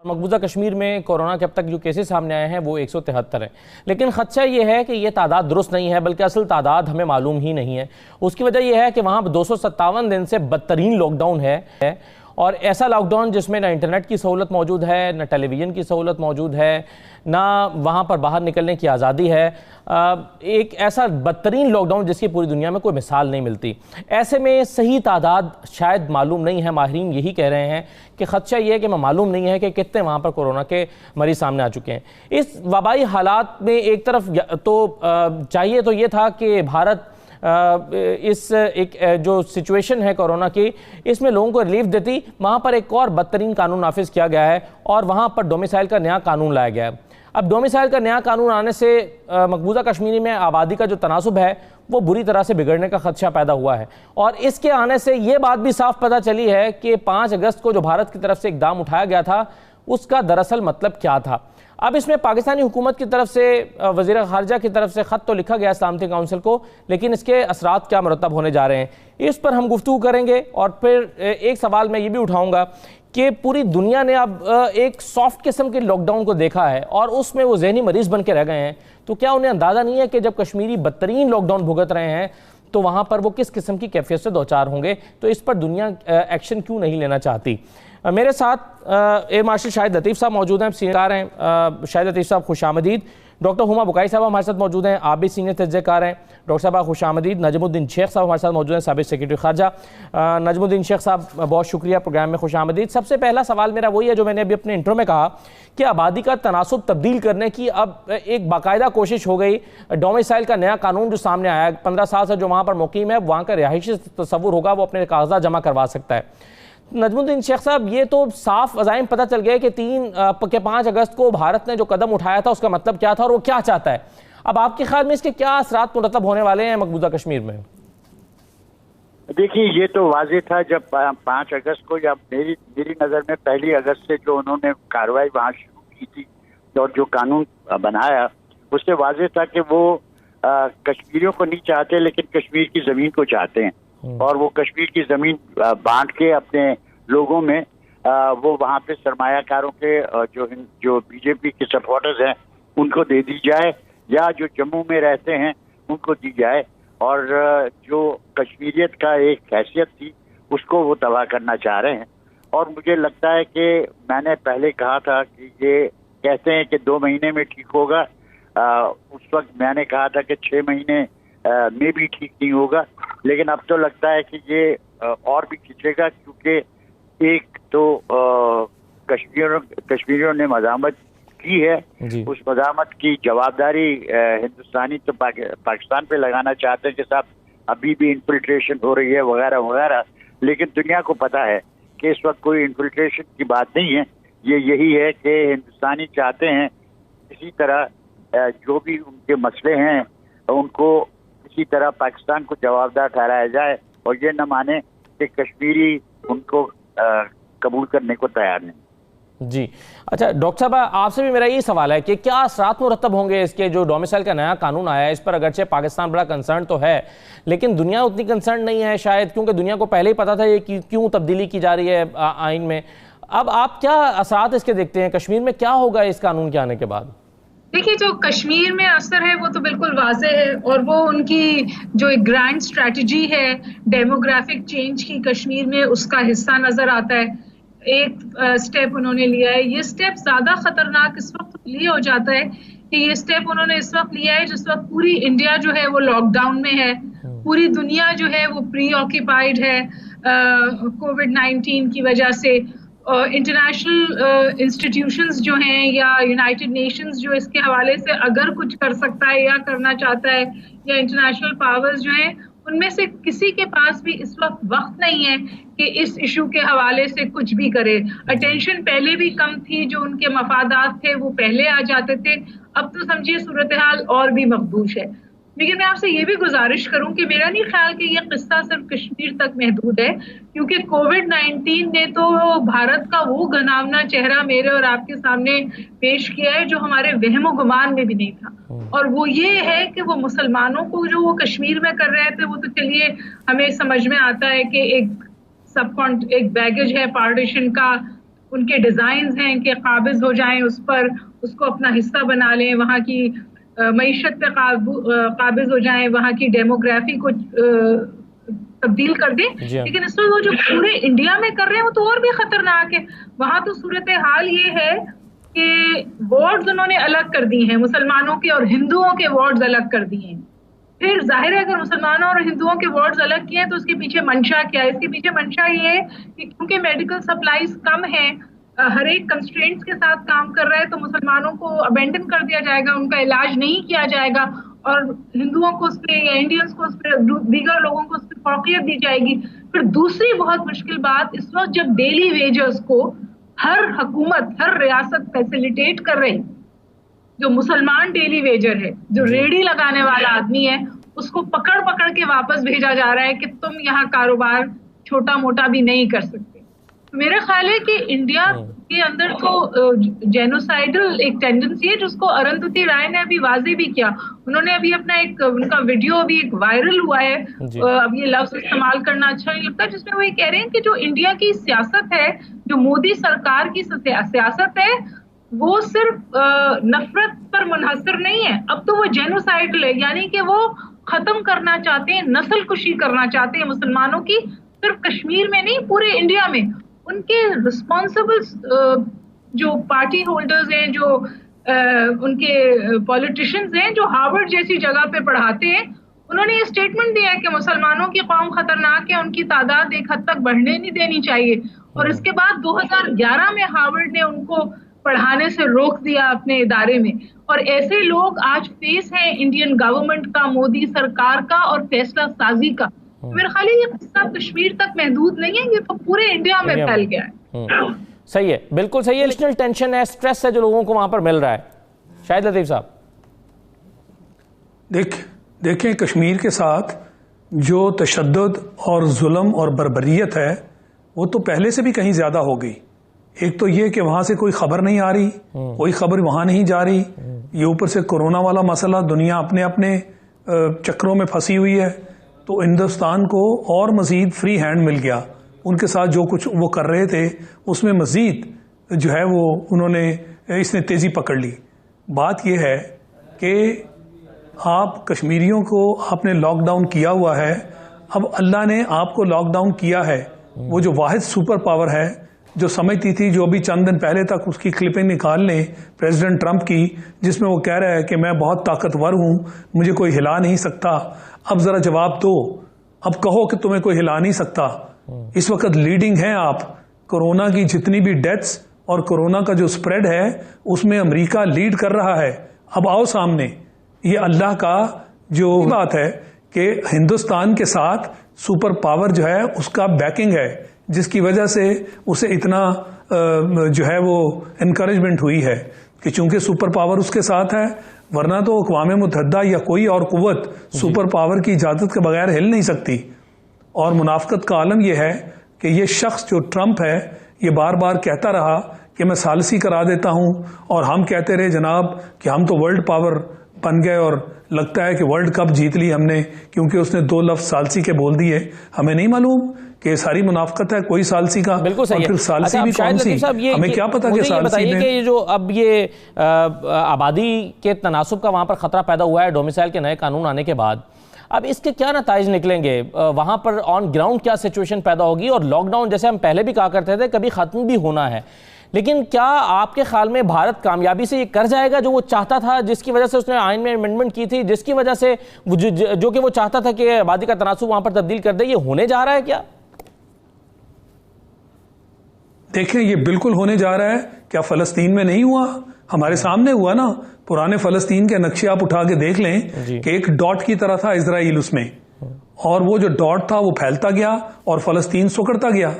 मकबूजा कश्मीर में कोरोना के अब तक जो केसेस सामने आए हैं वो 173 हैं, लेकिन खदशा ये है कि ये तादाद दुरुस्त नहीं है, बल्कि असल तादाद हमें मालूम ही नहीं है। उसकी वजह यह है कि वहाँ 257 दिन से बदतरीन लॉकडाउन है, और ऐसा लॉकडाउन जिसमें ना इंटरनेट की सहूलत मौजूद है, ना टेलीविज़न की सहूलत मौजूद है, ना वहाँ पर बाहर निकलने की आज़ादी है। एक ऐसा बदतरीन लॉकडाउन जिसकी पूरी दुनिया में कोई मिसाल नहीं मिलती। ऐसे में सही तादाद शायद मालूम नहीं है। माहिरीन यही कह रहे हैं कि खदशा ये है कि मालूम नहीं है कि कितने वहाँ पर कोरोना के मरीज सामने आ चुके हैं। इस वबाई हालात में एक तरफ तो चाहिए तो ये था कि भारत इस एक जो सिचुएशन है कोरोना की, इसमें लोगों को रिलीफ देती। वहाँ पर एक और बदतरीन कानून नाफिज किया गया है और वहाँ पर डोमिसाइल का नया कानून लाया गया है। अब डोमिसाइल का नया कानून आने से मकबूजा कश्मीर में आबादी का जो तनासुब है वो बुरी तरह से बिगड़ने का खदशा पैदा हुआ है, और इसके आने से ये बात भी साफ पता चली है कि 5 अगस्त को जो भारत की तरफ से इक़दाम उठाया गया था उसका दरअसल मतलब क्या था। अब इसमें पाकिस्तानी हुकूमत की तरफ से, वज़ीर ख़ारिजा की तरफ से ख़त तो लिखा गया सलामती काउंसिल को, लेकिन इसके असरात क्या मुरतब होने जा रहे हैं इस पर हम गुफ्तगू करेंगे। और फिर एक सवाल मैं ये भी उठाऊंगा कि पूरी दुनिया ने अब एक सॉफ्ट किस्म के लॉकडाउन को देखा है और उसमें वो जहनी मरीज़ बन के रह गए हैं, तो क्या उन्हें अंदाज़ा नहीं है कि जब कश्मीरी बदतरीन लॉकडाउन भुगत रहे हैं तो वहाँ पर वो किस किस्म की कैफियत से दो चार होंगे। तो इस पर दुनिया एक्शन क्यों नहीं लेना चाहती। मेरे साथ एयर मार्शल शाहिद लतीफ़ साहब मौजूद हैं, सीनियर हैं। शाहिद लतीफ़ साहब खुश आमदीद। डॉक्टर हुमा बुकाई साहब हमारे साथ मौजूद हैं, आप भी सीनियर तजज़ियाकार हैं। डॉक्टर साहब खुश आमदीद। नजमुद्दीन शेख साहब हमारे साथ मौजूद हैं, साबिक़ सेक्रेटरी ख़ारजा। नजमुद्दीन शेख साहब बहुत शुक्रिया, प्रोग्राम में खुश आमदीद। सबसे पहला सवाल मेरा वही है जो मैंने अभी अपने इंट्रो में कहा कि आबादी का तनासुब तब्दील करने की अब एक बाकायदा कोशिश हो गई। डोमिसाइल का नया कानून जो सामने आया, 15 साल से जो वहाँ पर मुकीम है वहाँ का रिहायशी तसव्वुर होगा, वो अपने कागजात जमा करवा सकता है। नजमुद्दीन शेख साहब, ये तो साफ अज़ाइम पता चल गए कि 5 अगस्त को भारत ने जो कदम उठाया था उसका मतलब क्या था और वो क्या चाहता है। अब आपके ख्याल में इसके क्या असरात मुरतब होने वाले हैं मकबूजा कश्मीर में? देखिए, ये तो वाज़ेह था जब 5 अगस्त को, जब मेरी नज़र में 1 अगस्त से जो उन्होंने कार्रवाई वहाँ शुरू की थी और जो कानून बनाया, उससे वाज़ेह था कि वो कश्मीरियों को नहीं चाहते लेकिन कश्मीर की ज़मीन को चाहते हैं, और वो कश्मीर की ज़मीन बांट के अपने लोगों में वो वहाँ पे सरमायाकारों के जो बीजेपी के सपोर्टर्स हैं उनको दे दी जाए, या जो जम्मू में रहते हैं उनको दी जाए, और जो कश्मीरियत का एक हैसियत थी उसको वो तबाह करना चाह रहे हैं। और मुझे लगता है कि मैंने पहले कहा था कि ये कहते हैं कि 2 महीने में ठीक होगा, उस वक्त मैंने कहा था कि 6 महीने में भी ठीक नहीं होगा, लेकिन अब तो लगता है कि ये और भी खींचेगा, क्योंकि एक तो कश्मीरियों ने मज़ामत की है, उस मज़ामत की जवाबदारी हिंदुस्तानी तो पाकिस्तान पे लगाना चाहते हैं कि साहब अभी भी इन्फिल्ट्रेशन हो रही है वगैरह वगैरह, लेकिन दुनिया को पता है कि इस वक्त कोई इन्फिल्ट्रेशन की बात नहीं है। ये यही है कि हिंदुस्तानी चाहते हैं इसी तरह जो भी उनके मसले हैं उनको इसी तरह पाकिस्तान को जवाबदार ठहराया जाए, और ये न माने कि कश्मीरी उनको कबूल करने को तैयार नहीं। जी अच्छा, डॉक्टर साहब आपसे भी मेरा यही सवाल है कि क्या असरात मुरतब होंगे इसके, जो डोमिसाइल का नया कानून आया है इस पर अगरचे पाकिस्तान बड़ा कंसर्न तो है लेकिन दुनिया उतनी कंसर्न नहीं है शायद, क्योंकि दुनिया को पहले ही पता था ये क्यों तब्दीली की जा रही है आइन में। अब आप क्या असरात इसके देखते हैं, कश्मीर में क्या होगा इस कानून के आने के बाद? देखिए, जो कश्मीर में असर है वो तो बिल्कुल वाज़ेह है, और वो उनकी जो एक ग्रैंड स्ट्रैटेजी है डेमोग्राफिक चेंज की कश्मीर में, उसका हिस्सा नजर आता है। एक स्टेप उन्होंने लिया है, ये स्टेप ज्यादा खतरनाक इस वक्त लिए हो जाता है कि ये स्टेप उन्होंने इस वक्त लिया है जिस वक्त पूरी इंडिया जो है वो लॉकडाउन में है, पूरी दुनिया जो है वो प्री ऑक्यूपाइड है कोविड-19 की वजह से। इंटरनेशनल इंस्टीट्यूशंस जो हैं या यूनाइटेड नेशंस जो इसके हवाले से अगर कुछ कर सकता है या करना चाहता है, या इंटरनेशनल पावर्स जो हैं, उनमें से किसी के पास भी इस वक्त नहीं है कि इस इशू के हवाले से कुछ भी करे। अटेंशन पहले भी कम थी, जो उनके मफादात थे वो पहले आ जाते थे, अब तो समझिए सूरत हाल और भी मखदूश है। लेकिन मैं आपसे ये भी गुजारिश करूं कि मेरा नहीं ख्याल कि ये किस्सा सिर्फ कश्मीर तक महदूद है, क्योंकि कोविड-19 ने तो भारत का वो घनावना चेहरा मेरे और आपके सामने पेश किया है जो हमारे वहमो गुमान में भी नहीं था, और वो ये है कि वो मुसलमानों को जो वो कश्मीर में कर रहे थे वो तो चलिए हमें समझ में आता है कि एक बैगेज है पार्टीशन का, उनके डिजाइन हैं इनके काबिज हो जाएं उस पर, उसको अपना हिस्सा बना लें, वहाँ की मईशत पे काबिज हो जाएं, वहाँ की डेमोग्राफी को तब्दील कर दें। लेकिन इस वक्त वो जो पूरे इंडिया में कर रहे हैं वो तो और भी खतरनाक है। वहां तो सूरत हाल ये है कि वार्ड्स उन्होंने अलग कर दिए हैं, मुसलमानों के और हिंदुओं के वार्ड्स अलग कर दिए हैं। फिर जाहिर है अगर मुसलमानों और हिंदुओं के वार्ड्स अलग किए हैं तो उसके पीछे मंशा क्या है? इसके पीछे मंशा ये है कि क्योंकि मेडिकल सप्लाईज कम है, हर एक कंस्ट्रेंट्स के साथ काम कर रहा है, तो मुसलमानों को अबेंडन कर दिया जाएगा, उनका इलाज नहीं किया जाएगा और हिंदुओं को उस पर या इंडियंस को उस पर, दीगर लोगों को उस पर फौकियत दी जाएगी। फिर दूसरी बहुत मुश्किल बात, इस वक्त जब डेली वेजर्स को हर हुकूमत, हर रियासत फैसिलिटेट कर रही, जो मुसलमान डेली वेजर है, जो रेडी लगाने वाला आदमी है, उसको पकड़ पकड़ के वापस भेजा जा रहा है कि तुम यहाँ कारोबार छोटा मोटा भी नहीं कर सकते। तो मेरा ख्याल है कि इंडिया के अंदर तो जेनोसाइडल एक टेंडेंसी है जिसको अरुंधति राय ने अभी वाजे भी किया। उन्होंने अभी अपना एक उनका वीडियो अभी एक वायरल हुआ है, अब ये लफ्ज इस्तेमाल करना अच्छा नहीं लगता, जिसमें वो ये कह रहे हैं कि जो इंडिया की सियासत है, जो मोदी सरकार की सियासत है, वो सिर्फ नफरत पर मुनहसर नहीं है, अब तो वो जेनोसाइडल है, यानी कि वो खत्म करना चाहते हैं, नस्ल कुशी करना चाहते हैं मुसलमानों की, सिर्फ कश्मीर में नहीं पूरे इंडिया में। उनके रिस्पॉन्सिबल जो पार्टी होल्डर्स हैं, जो उनके पॉलिटिशियंस हैं, जो हार्वर्ड जैसी जगह पे पढ़ाते हैं, उन्होंने ये स्टेटमेंट दिया है कि मुसलमानों की कौम खतरनाक है, उनकी तादाद एक हद तक बढ़ने नहीं देनी चाहिए। और इसके बाद 2011 में हार्वर्ड ने उनको पढ़ाने से रोक दिया अपने इदारे में। और ऐसे लोग आज फेस हैं इंडियन गवर्नमेंट का, मोदी सरकार का और फैसला साजी का। मेरे ख्याल ये किस्सा कश्मीर तक महदूद नहीं है, ये तो पूरे इंडिया में फैल गया है। सही है, बिल्कुल सही है। नेशनल टेंशन है, स्ट्रेस है जो लोगों को वहां पर मिल रहा है। शाहिद लतीफ साहब, देखें कश्मीर के साथ जो तशद्दुद और जुल्म और बर्बरियत है वो तो पहले से भी कहीं ज्यादा हो गई। एक तो ये कि वहां से कोई खबर नहीं आ रही, कोई खबर वहां नहीं जा रही, ये ऊपर से कोरोना वाला मसला, दुनिया अपने अपने चक्रों में फंसी हुई है, तो हिंदुस्तान को और मजीद फ्री हैंड मिल गया। उनके साथ जो कुछ वो कर रहे थे उसमें मजीद जो है वो उन्होंने इसने तेजी पकड़ ली। बात यह है कि आप कश्मीरियों को आपने लॉकडाउन किया हुआ है, अब अल्लाह ने आपको लॉकडाउन किया है। वो जो वाहिद सुपर पावर है जो समझती थी, जो अभी चंद दिन पहले तक उसकी क्लिपिंग निकाल लें प्रेसिडेंट ट्रंप की, जिसमें वो कह रहा है कि मैं बहुत ताकतवर हूं, मुझे कोई हिला नहीं सकता। अब जरा जवाब दो, अब कहो कि तुम्हें कोई हिला नहीं सकता। इस वक्त लीडिंग हैं आप। कोरोना की जितनी भी डेथ्स और कोरोना का जो स्प्रेड है उसमें अमेरिका लीड कर रहा है। अब आओ सामने, ये अल्लाह का जो बात है कि हिंदुस्तान के साथ सुपर पावर जो है उसका बैकिंग है, जिसकी वजह से उसे इतना जो है वो इनकरेजमेंट हुई है कि चूंकि सुपर पावर उसके साथ है, वरना तो अक़वाम मुत्तहिदा या कोई और कुव्वत सुपर पावर की इजाज़त के बगैर हिल नहीं सकती। और मुनाफ़क़त का आलम यह है कि ये शख्स जो ट्रंप है ये बार बार कहता रहा कि मैं सालसी करा देता हूं, और हम कहते रहे जनाब कि हम तो वर्ल्ड पावर बन गए, और लगता है कि वर्ल्ड कप जीत ली हमने, क्योंकि उसने 2 लफ्ज सालसी के बोल दिए। हमें नहीं मालूम कि सारी मुनाफकत है कोई सालसी का, बिल्कुल सही और फिर सालसी भी कौन सी, हमें क्या पता कि सालसी में। कि जो अब ये आबादी के तनासुब का वहां पर खतरा पैदा हुआ है डोमिसाइल के नए कानून आने के बाद, अब इसके क्या नताइज निकलेंगे, वहां पर ऑन ग्राउंड क्या सिचुएशन पैदा होगी? और लॉकडाउन जैसे हम पहले भी कहा करते थे कभी खत्म भी होना है, लेकिन क्या आपके ख्याल में भारत कामयाबी से ये कर जाएगा जो वो चाहता था, जिसकी वजह से उसने आइन में अमेंडमेंट की थी, जिसकी वजह से जो कि वो चाहता था कि आबादी का तनासुब वहां पर तब्दील कर दे, ये होने जा रहा है क्या? देखें, ये बिल्कुल होने जा रहा है। क्या फलस्तीन में नहीं हुआ? हमारे सामने हुआ ना। पुराने फलस्तीन के नक्शे आप उठा के देख लें कि एक डॉट की तरह था इजराइल उसमें, और वो जो डॉट था वो फैलता गया और फलस्तीन सुकड़ता गया,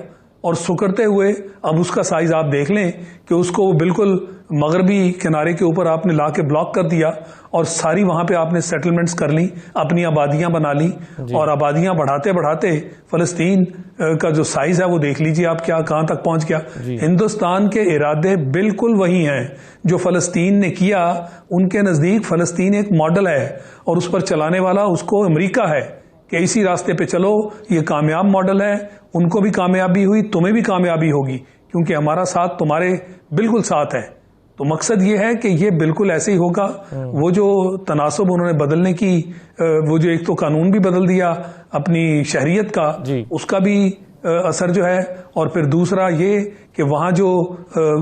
और सुकड़ते हुए अब उसका साइज आप देख लें कि उसको बिल्कुल मगरबी किनारे के ऊपर आपने ला के ब्लॉक कर दिया, और सारी वहां पे आपने सेटलमेंट्स कर ली, अपनी आबादियां बना ली, और आबादियां बढ़ाते बढ़ाते फलस्तीन का जो साइज है वो देख लीजिए आप क्या कहां तक पहुंच गया। हिंदुस्तान के इरादे बिल्कुल वही हैं जो फलस्तीन ने किया। उनके नजदीक फलस्तीन एक मॉडल है, और उस पर चलाने वाला उसको अमेरिका है कि इसी रास्ते पे चलो, ये कामयाब मॉडल है, उनको भी कामयाबी हुई, तुम्हें भी कामयाबी होगी, क्योंकि हमारा साथ तुम्हारे बिल्कुल साथ है। तो मकसद ये है कि ये बिल्कुल ऐसे ही होगा। वो जो तनासब उन्होंने बदलने की, वो जो एक तो कानून भी बदल दिया अपनी शहरियत का, उसका भी असर जो है, और फिर दूसरा ये कि वहाँ जो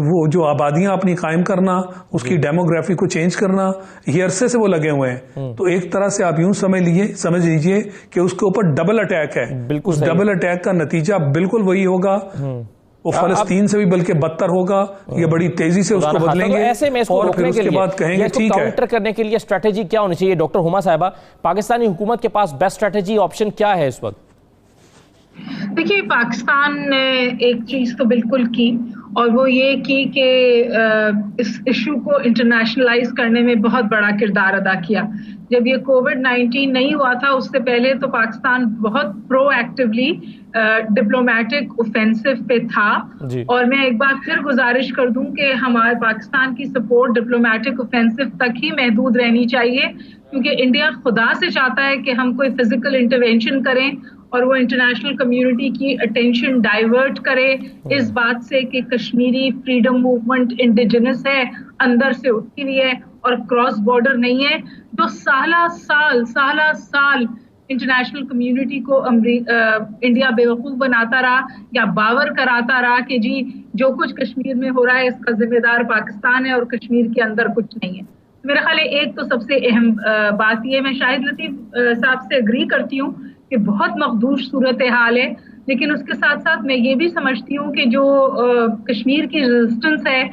वो जो आबादियां अपनी कायम करना, उसकी डेमोग्राफी को चेंज करना, ये अरसे से वो लगे हुए हैं। तो एक तरह से आप यूं समझ लीजिए कि उसके ऊपर डबल अटैक है। उस डबल अटैक का नतीजा बिल्कुल वही होगा, वो फलस्तीन से भी बल्कि बदतर होगा। ये बड़ी तेजी से उसको बदलेंगे, ऐसे में इसको और फिर उसके बाद कहेंगे ठीक है। काउंटर करने के लिए स्ट्रेटेजी क्या होनी चाहिए? डॉक्टर हुमा साहिबा, पाकिस्तानी हुकूमत के पास बेस्ट स्ट्रेटेजी ऑप्शन क्या है इस वक्त? देखिए, पाकिस्तान ने एक चीज तो बिल्कुल की, और वो ये की कि इस इशू को इंटरनेशनलाइज करने में बहुत बड़ा किरदार अदा किया। जब ये कोविड-19 नहीं हुआ था, उससे पहले तो पाकिस्तान बहुत प्रोएक्टिवली डिप्लोमेटिक ऑफेंसिव पे था। और मैं एक बार फिर गुजारिश कर दूं कि हमारे पाकिस्तान की सपोर्ट डिप्लोमेटिक ऑफेंसिव तक ही महदूद रहनी चाहिए, क्योंकि इंडिया खुदा से चाहता है कि हम कोई फिजिकल इंटरवेंशन करें और वो इंटरनेशनल कम्युनिटी की अटेंशन डाइवर्ट करे इस बात से कि कश्मीरी फ्रीडम मूवमेंट इंडिजिनस है, अंदर से उठी हुई है और क्रॉस बॉर्डर नहीं है। जो साला साल इंटरनेशनल कम्युनिटी को इंडिया बेवकूफ बनाता रहा या बावर कराता रहा कि जी जो कुछ कश्मीर में हो रहा है इसका जिम्मेदार पाकिस्तान है और कश्मीर के अंदर कुछ नहीं है। मेरा ख्याल है एक तो सबसे अहम बात ये, मैं शाहिद लतीफ साहब से एग्री करती हूँ कि बहुत मखदूश सूरत हाल है, लेकिन उसके साथ साथ मैं ये भी समझती हूँ कि जो कश्मीर की रेजिस्टेंस है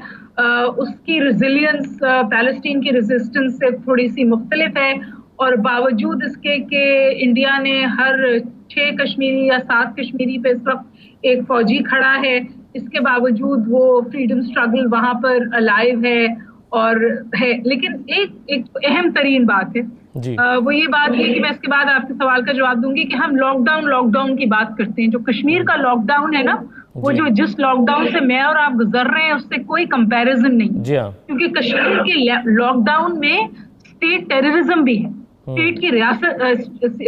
उसकी रेजिलियंस पैलेस्टीन की रेजिस्टेंस से थोड़ी सी मुख्तलिफ है। और बावजूद इसके कि इंडिया ने हर 6 कश्मीरी या 7 कश्मीरी पे इस वक्त एक फौजी खड़ा है, इसके बावजूद वो फ्रीडम स्ट्रगल वहां पर अलाइव है और है। लेकिन एक अहम तरीन बात है वो ये बात है कि मैं इसके बाद आपके सवाल का जवाब दूंगी कि हम लॉकडाउन की बात करते हैं। जो कश्मीर का लॉकडाउन है ना, वो जो जिस लॉकडाउन से मैं और आप गुजर रहे हैं उससे कोई कंपैरिजन नहीं, क्योंकि कश्मीर के लॉकडाउन में स्टेट टेररिज्म भी है, स्टेट की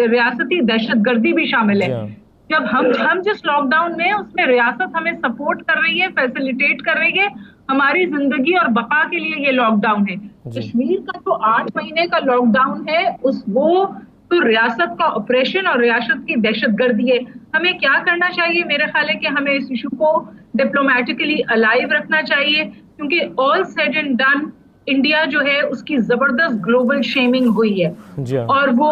रियासती दहशतगर्दी भी शामिल है। जब हम जिस लॉकडाउन में उसमें रियासत हमें सपोर्ट कर रही है, फैसिलिटेट कर रही है हमारी जिंदगी और बका के लिए, ये लॉकडाउन है। कश्मीर का जो 8 महीने का लॉकडाउन है वो तो रियासत का ऑपरेशन और रियासत की दहशतगर्दी है। हमें क्या करना चाहिए? मेरे ख्याल है कि हमें इस इशू को डिप्लोमेटिकली अलाइव रखना चाहिए, क्योंकि all said and done India जो है उसकी जबरदस्त ग्लोबल शेमिंग हुई है और वो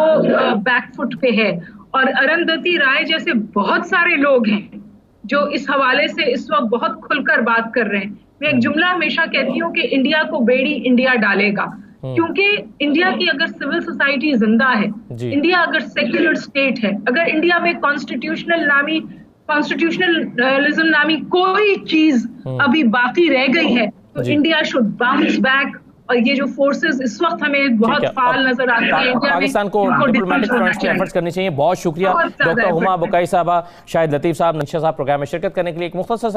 बैकफुट पे है। और अरुंधति राय जैसे बहुत सारे लोग हैं जो इस हवाले से इस वक्त बहुत खुलकर बात कर रहे हैं। मैं एक जुमला हमेशा कहती हूँ कि इंडिया को बेड़ी इंडिया डालेगा, क्योंकि इंडिया की अगर सिविल सोसाइटी जिंदा है, इंडिया अगर सेक्युलर स्टेट है, अगर इंडिया में कॉन्स्टिट्यूशनलिज्म नामी कोई चीज अभी बाकी रह गई है, तो इंडिया शुड बाउंस बैक। और ये जो फोर्सेस इस वक्त हमें बहुत फाल नजर आती है, पाकिस्तान को डिप्लोमेटिक फ्रंट पे एफर्ट्स करनी चाहिए। बहुत शुक्रिया डॉक्टर हुमा बुकाई साहबा, शाहिद लतीफ साहब, नक्शा साहब प्रोग्राम में शिरकत करने के लिए। एक मुख्तसर